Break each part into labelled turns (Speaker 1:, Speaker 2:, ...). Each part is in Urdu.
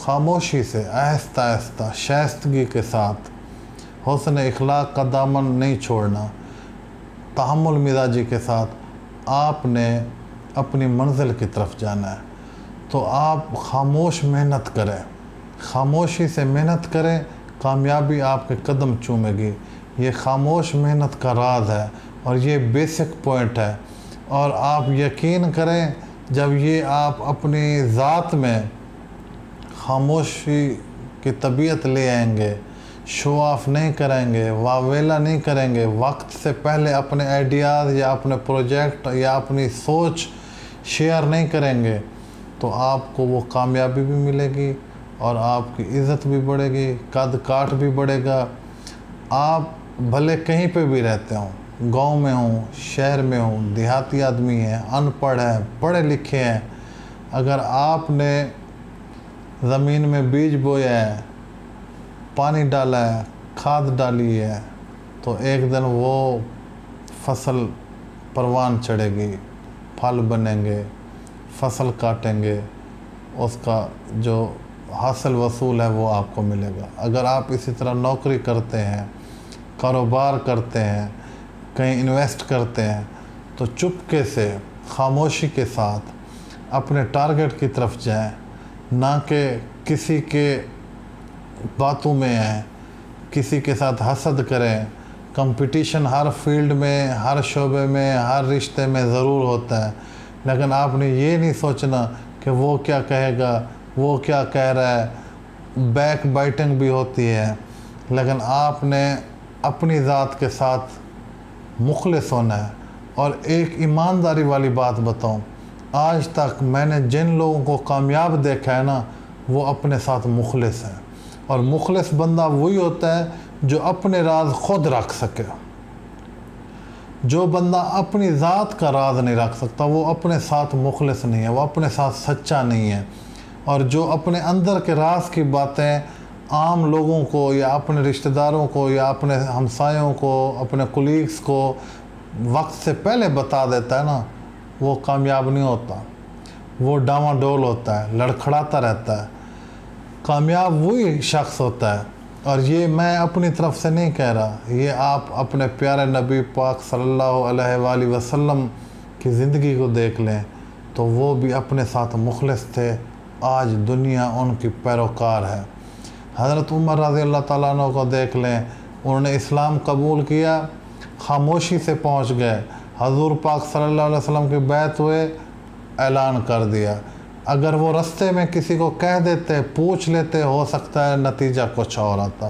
Speaker 1: خاموشی سے آہستہ آہستہ شائستگی کے ساتھ حسن اخلاق کا دامن نہیں چھوڑنا، تحمل مزاجی کے ساتھ آپ نے اپنی منزل کی طرف جانا ہے۔ تو آپ خاموش محنت کریں، خاموشی سے محنت کریں، کامیابی آپ کے قدم چومے گی۔ یہ خاموش محنت کا راز ہے اور یہ بیسک پوائنٹ ہے، اور آپ یقین کریں جب یہ آپ اپنی ذات میں خاموشی کی طبیعت لے آئیں گے، شو آف نہیں کریں گے، واویلا نہیں کریں گے، وقت سے پہلے اپنے آئیڈیاز یا اپنے پروجیکٹ یا اپنی سوچ شیئر نہیں کریں گے، تو آپ کو وہ کامیابی بھی ملے گی اور آپ کی عزت بھی بڑھے گی، قد کاٹ بھی بڑھے گا۔ آپ بھلے کہیں پہ بھی رہتے ہوں، گاؤں میں ہوں، شہر میں ہوں، دیہاتی آدمی ہیں، ان پڑھ ہیں، پڑھے لکھے ہیں، اگر آپ نے زمین میں بیج بویا ہے، پانی ڈالا ہے، کھاد ڈالی ہے، تو ایک دن وہ فصل پروان چڑھے گی، پھل بنیں گے، فصل کاٹیں گے، اس کا جو حاصل وصول ہے وہ آپ کو ملے گا۔ اگر آپ اسی طرح نوکری کرتے ہیں، کاروبار کرتے ہیں، کہیں انویسٹ کرتے ہیں، تو چپکے سے خاموشی کے ساتھ اپنے ٹارگٹ کی طرف جائیں، نہ کہ کسی کے باتوں میں آئیں، کسی کے ساتھ حسد کریں۔ کمپٹیشن ہر فیلڈ میں، ہر شعبے میں، ہر رشتے میں ضرور ہوتا ہے، لیکن آپ نے یہ نہیں سوچنا کہ وہ کیا کہے گا، وہ کیا کہہ رہا ہے۔ بیک بائٹنگ بھی ہوتی ہے، لیکن آپ نے اپنی ذات کے ساتھ مخلص ہونا ہے۔ اور ایک ایمانداری والی بات بتاؤں، آج تک میں نے جن لوگوں کو کامیاب دیکھا ہے نا، وہ اپنے ساتھ مخلص ہیں، اور مخلص بندہ وہی ہوتا ہے جو اپنے راز خود رکھ سکے۔ جو بندہ اپنی ذات کا راز نہیں رکھ سکتا، وہ اپنے ساتھ مخلص نہیں ہے، وہ اپنے ساتھ سچا نہیں ہے۔ اور جو اپنے اندر کے راز کی باتیں عام لوگوں کو یا اپنے رشتہ داروں کو یا اپنے ہمسایوں کو، اپنے کولیگز کو وقت سے پہلے بتا دیتا ہے نا، وہ کامیاب نہیں ہوتا، وہ ڈاواں ڈول ہوتا ہے، لڑکھڑاتا رہتا ہے۔ کامیاب وہی شخص ہوتا ہے، اور یہ میں اپنی طرف سے نہیں کہہ رہا، یہ آپ اپنے پیارے نبی پاک صلی اللہ علیہ وآلہ وسلم کی زندگی کو دیکھ لیں، تو وہ بھی اپنے ساتھ مخلص تھے، آج دنیا ان کی پیروکار ہے۔ حضرت عمر رضی اللہ تعالیٰ عنہ کو دیکھ لیں، انہوں نے اسلام قبول کیا، خاموشی سے پہنچ گئے، حضور پاک صلی اللہ علیہ وسلم کی بیعت ہوئے، اعلان کر دیا۔ اگر وہ رستے میں کسی کو کہہ دیتے، پوچھ لیتے، ہو سکتا ہے نتیجہ کچھ اور آتا۔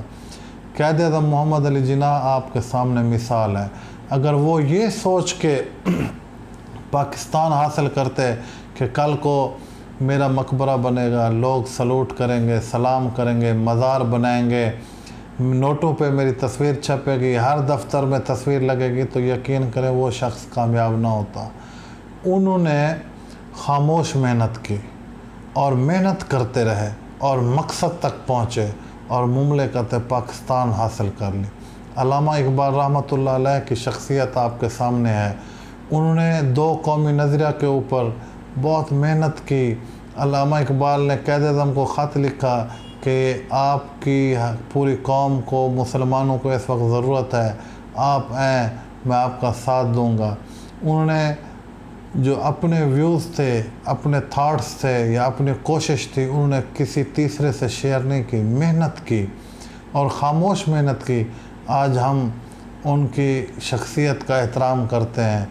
Speaker 1: قائد اعظم محمد علی جناح آپ کے سامنے مثال ہے۔ اگر وہ یہ سوچ کے پاکستان حاصل کرتے کہ کل کو میرا مقبرہ بنے گا، لوگ سلوٹ کریں گے، سلام کریں گے، مزار بنائیں گے، نوٹوں پہ میری تصویر چھپے گی، ہر دفتر میں تصویر لگے گی، تو یقین کریں وہ شخص کامیاب نہ ہوتا۔ انہوں نے خاموش محنت کی اور محنت کرتے رہے اور مقصد تک پہنچے اور مملکت پاکستان حاصل کر لی۔ علامہ اقبال رحمۃ اللہ علیہ کی شخصیت آپ کے سامنے ہے۔ انہوں نے دو قومی نظریہ کے اوپر بہت محنت کی۔ علامہ اقبال نے قائد اعظم کو خط لکھا کہ آپ کی پوری قوم کو، مسلمانوں کو اس وقت ضرورت ہے، آپ آئیں، میں آپ کا ساتھ دوں گا۔ انہوں نے جو اپنے ویوز تھے، اپنے تھاٹس تھے یا اپنی کوشش تھی، انہوں نے کسی تیسرے سے شیئر نہیں کی، محنت کی اور خاموش محنت کی۔ آج ہم ان کی شخصیت کا احترام کرتے ہیں،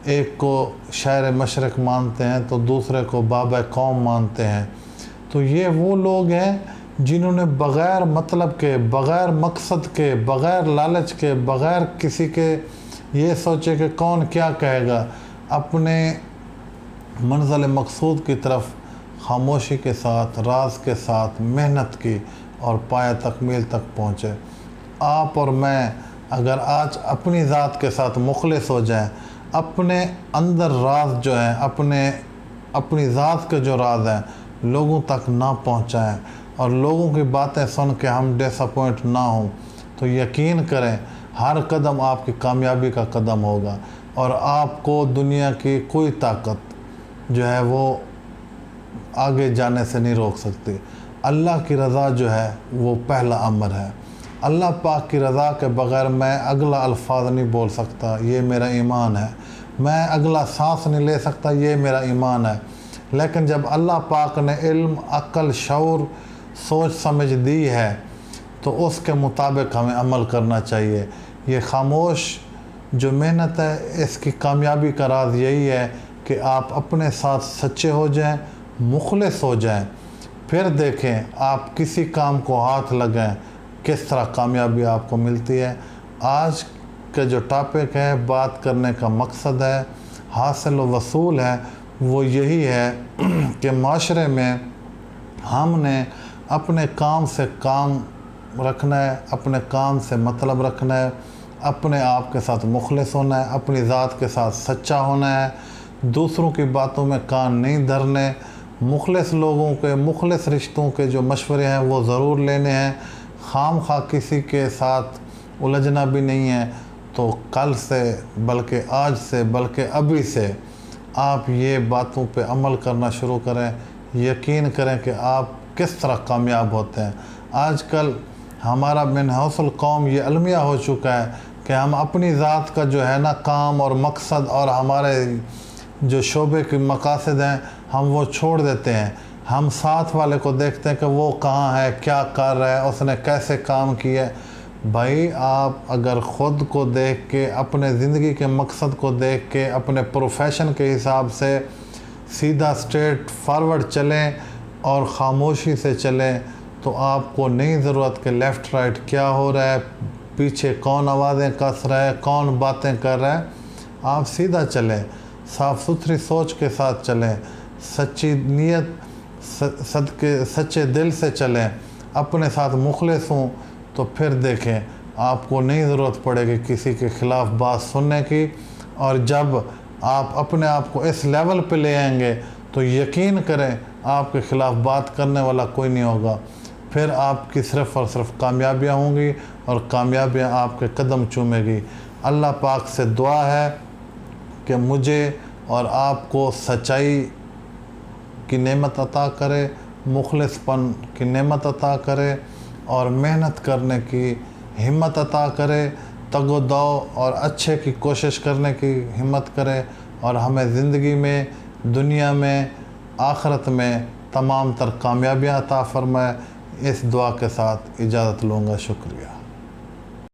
Speaker 1: ایک کو شاعر مشرق مانتے ہیں تو دوسرے کو بابا قوم مانتے ہیں۔ تو یہ وہ لوگ ہیں جنہوں نے بغیر مطلب کے، بغیر مقصد کے، بغیر لالچ کے، بغیر کسی کے یہ سوچے کہ کون کیا کہے گا، اپنے منزل مقصود کی طرف خاموشی کے ساتھ، راز کے ساتھ محنت کی اور پایہ تکمیل تک پہنچے۔ آپ اور میں اگر آج اپنی ذات کے ساتھ مخلص ہو جائیں، اپنے اندر راز جو ہیں، اپنی ذات کے جو راز ہیں لوگوں تک نہ پہنچائیں اور لوگوں کی باتیں سن کے ہم ڈس اپوائنٹ نہ ہوں، تو یقین کریں ہر قدم آپ کی کامیابی کا قدم ہوگا اور آپ کو دنیا کی کوئی طاقت جو ہے وہ آگے جانے سے نہیں روک سکتی۔ اللہ کی رضا جو ہے وہ پہلا امر ہے۔ اللہ پاک کی رضا کے بغیر میں اگلا الفاظ نہیں بول سکتا، یہ میرا ایمان ہے۔ میں اگلا سانس نہیں لے سکتا، یہ میرا ایمان ہے۔ لیکن جب اللہ پاک نے علم، عقل، شعور، سوچ سمجھ دی ہے تو اس کے مطابق ہمیں عمل کرنا چاہیے۔ یہ خاموش جو محنت ہے، اس کی کامیابی کا راز یہی ہے کہ آپ اپنے ساتھ سچے ہو جائیں، مخلص ہو جائیں، پھر دیکھیں آپ کسی کام کو ہاتھ لگائیں کس طرح کامیابی آپ کو ملتی ہے۔ آج کا جو ٹاپک ہے، بات کرنے کا مقصد ہے، حاصل و وصول ہے، وہ یہی ہے کہ معاشرے میں ہم نے اپنے کام سے کام رکھنا ہے، اپنے کام سے مطلب رکھنا ہے، اپنے آپ کے ساتھ مخلص ہونا ہے، اپنی ذات کے ساتھ سچا ہونا ہے، دوسروں کی باتوں میں کان نہیں دھرنے، مخلص لوگوں کے، مخلص رشتوں کے جو مشورے ہیں وہ ضرور لینے ہیں، خام خواہ کسی کے ساتھ الجھنا بھی نہیں ہے۔ تو کل سے، بلکہ آج سے، بلکہ ابھی سے آپ یہ باتوں پہ عمل کرنا شروع کریں، یقین کریں کہ آپ کس طرح کامیاب ہوتے ہیں۔ آج کل ہمارا منحوس القوم یہ المیہ ہو چکا ہے کہ ہم اپنی ذات کا جو ہے نا کام اور مقصد اور ہمارے جو شعبے کے مقاصد ہیں ہم وہ چھوڑ دیتے ہیں۔ ہم ساتھ والے کو دیکھتے ہیں کہ وہ کہاں ہے، کیا کر رہا ہے، اس نے کیسے کام کیا ہے۔ بھائی آپ اگر خود کو دیکھ کے، اپنے زندگی کے مقصد کو دیکھ کے، اپنے پروفیشن کے حساب سے سیدھا اسٹریٹ فارورڈ چلیں اور خاموشی سے چلیں تو آپ کو نہیں ضرورت کہ لیفٹ رائٹ کیا ہو رہا ہے، پیچھے کون آوازیں کس رہا ہے، کون باتیں کر رہا ہے۔ آپ سیدھا چلیں، صاف ستھری سوچ کے ساتھ چلیں، سچی نیت سچے دل سے چلیں، اپنے ساتھ مخلص ہوں، تو پھر دیکھیں آپ کو نہیں ضرورت پڑے گی کسی کے خلاف بات سننے کی۔ اور جب آپ اپنے آپ کو اس لیول پہ لے آئیں گے تو یقین کریں آپ کے خلاف بات کرنے والا کوئی نہیں ہوگا۔ پھر آپ کی صرف اور صرف کامیابیاں ہوں گی اور کامیابیاں آپ کے قدم چومے گی۔ اللہ پاک سے دعا ہے کہ مجھے اور آپ کو سچائی کی نعمت عطا کرے، مخلص پن کی نعمت عطا کرے اور محنت کرنے کی ہمت عطا کرے، تگ و دو اور اچھے کی کوشش کرنے کی ہمت کرے، اور ہمیں زندگی میں، دنیا میں، آخرت میں تمام تر کامیابیاں عطا فرمائے۔ اس دعا کے ساتھ اجازت لوں گا۔ شکریہ۔